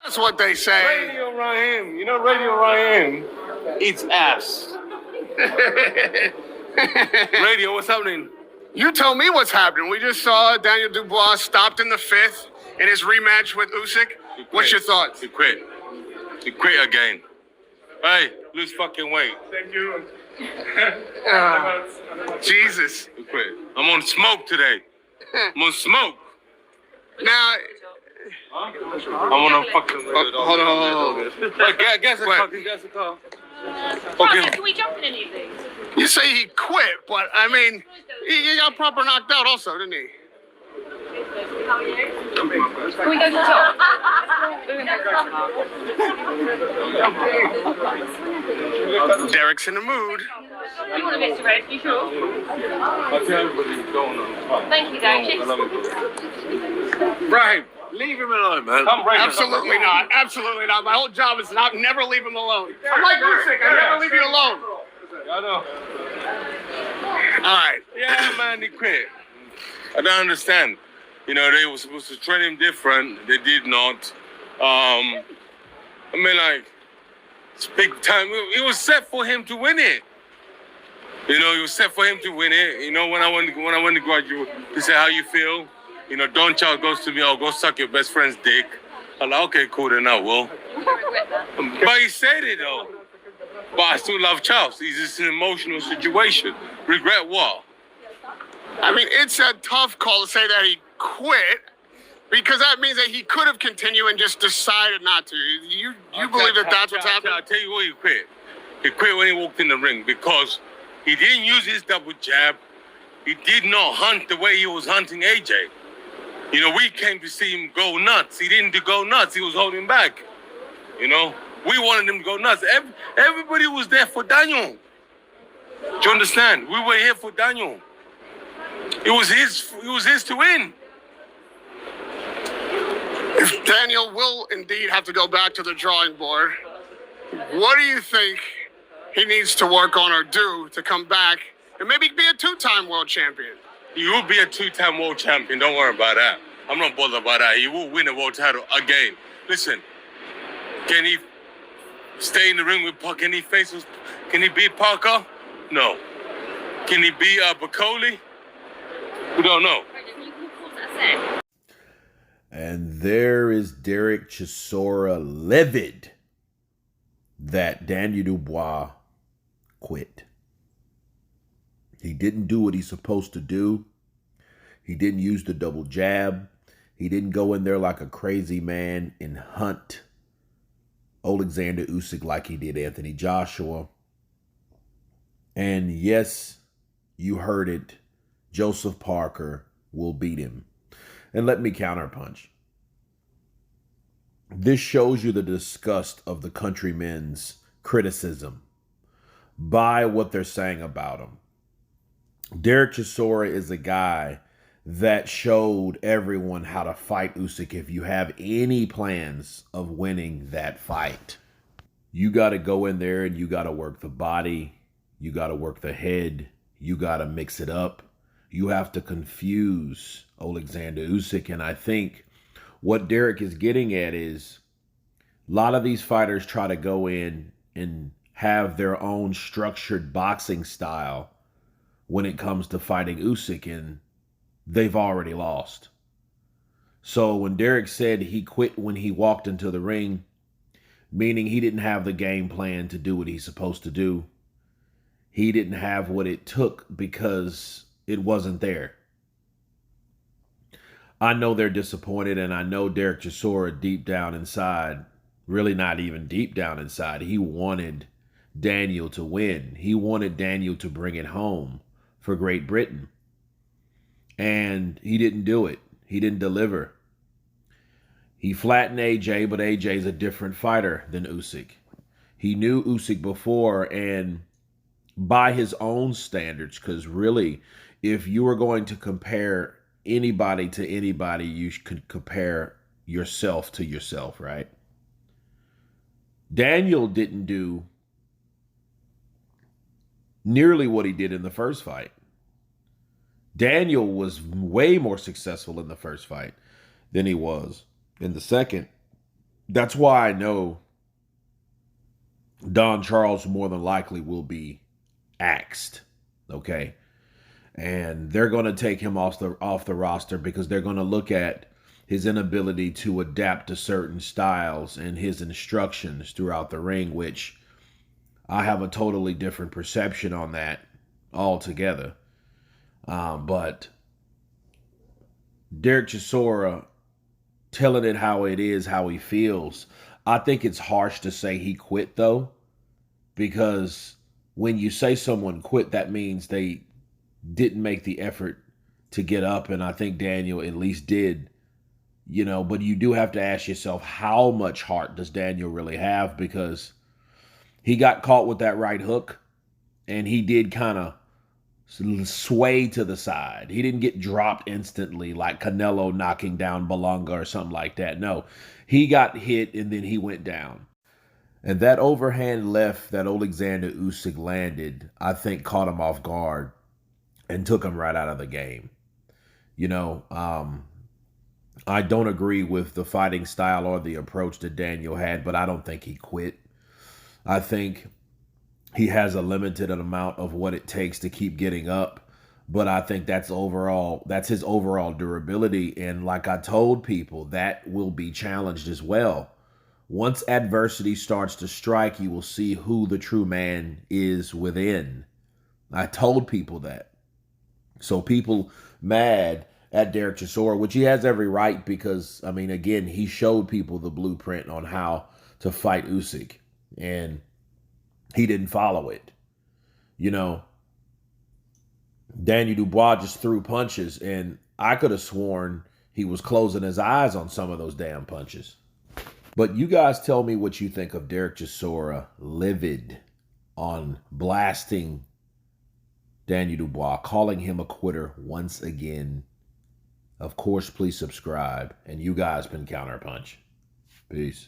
That's what they say. Radio Ryan, you know Radio Ryan eats ass. Radio, what's happening? You tell me what's happening. We just saw Daniel Dubois stopped in the 5th in his rematch with Usyk. What's your thoughts? He quit. He quit again. Hey, lose fucking weight. Thank you. Jesus. He quit. I'm on smoke today. I'm on smoke. Now, I'm on a fucking. hold on. Wait, guess a car. Okay. Can we jump in any of these? You say he quit, but I mean, he got proper knocked out also, didn't he? How are you? Can we go to the top? Derek's in the mood. You want a bit of red? You sure? I tell everybody going on. Thank you, Dave. Right. Leave him alone, man. Absolutely not. Absolutely not. My whole job is to never leave him alone. I'm like Usyk. I never leave you alone. I know. All right. Yeah, man, he quit. I don't understand. You know, they were supposed to train him different. They did not. I mean, like, it's big time. It was set for him to win it. You know, it was set for him to win it. You know, when I went to graduate, he said, how you feel? You know, Don Child goes to me, oh, go suck your best friend's dick. I'm like, okay, cool, then I will. But he said it, though. But I still love Charles. It's just an emotional situation. Regret what? I mean, it's a tough call to say that he quit, because that means that he could have continued and just decided not to. You believe that that's what's happening? I'll tell you what he quit. He quit when he walked in the ring because he didn't use his double jab. He did not hunt the way he was hunting AJ. You know, we came to see him go nuts. He didn't go nuts. He was holding back. You know, we wanted him to go nuts. Everybody was there for Daniel. Do you understand? We were here for Daniel. It was his to win. If Daniel will indeed have to go back to the drawing board, what do you think he needs to work on or do to come back and maybe be a 2-time world champion? He will be a 2-time world champion. Don't worry about that. I'm not bothered about that. He will win a world title again. Listen, can he stay in the ring with Parker? Can he beat Parker? No. Can he beat Bacoli? We don't know. And there is Derek Chisora livid that Daniel Dubois quit. He didn't do what he's supposed to do. He didn't use the double jab. He didn't go in there like a crazy man and hunt Alexander Usyk like he did Anthony Joshua. And yes, you heard it. Joseph Parker will beat him. And let me counterpunch. This shows you the disgust of the countrymen's criticism by what they're saying about him. Derek Chisora is a guy that showed everyone how to fight Usyk. If you have any plans of winning that fight, you got to go in there and you got to work the body. You got to work the head. You got to mix it up. You have to confuse Alexander Usyk. And I think what Derek is getting at is a lot of these fighters try to go in and have their own structured boxing style when it comes to fighting Usyk, and they've already lost. So when Derek said he quit when he walked into the ring, meaning he didn't have the game plan to do what he's supposed to do. He didn't have what it took because it wasn't there. I know they're disappointed, and I know Derek Chisora deep down inside, really not even deep down inside, he wanted Daniel to win. He wanted Daniel to bring it home for Great Britain. And he didn't do it. He didn't deliver. He flattened AJ, but AJ's a different fighter than Usyk. He knew Usyk before, and by his own standards, because really, if you were going to compare anybody to anybody, you could compare yourself to yourself, right? Daniel didn't do nearly what he did in the first fight. Daniel was way more successful in the first fight than he was in the second. That's why I know Don Charles more than likely will be axed. Okay. And they're going to take him off the roster because they're going to look at his inability to adapt to certain styles and his instructions throughout the ring, which I have a totally different perception on that altogether. But Derek Chisora telling it how it is, how he feels. I think it's harsh to say he quit, though, because when you say someone quit, that means they didn't make the effort to get up. And I think Daniel at least did, but you do have to ask yourself, how much heart does Daniel really have? Because he got caught with that right hook and he did kind of sway to the side. He didn't get dropped instantly like Canelo knocking down Belonga or something like that. No, he got hit and then he went down. And that overhand left that Alexander Usyk landed, I think caught him off guard and took him right out of the game. I don't agree with the fighting style or the approach that Daniel had, but I don't think he quit. I think he has a limited amount of what it takes to keep getting up, but I think that's his overall durability. And like I told people, that will be challenged as well. Once adversity starts to strike, you will see who the true man is within. I told people that. So people mad at Derek Chisora, which he has every right because, again, he showed people the blueprint on how to fight Usyk, and he didn't follow it. Daniel Dubois just threw punches, and I could have sworn he was closing his eyes on some of those damn punches. But you guys tell me what you think of Derek Chisora livid on blasting Daniel Dubois, calling him a quitter once again. Of course, please subscribe. And you guys been Counterpunch. Peace.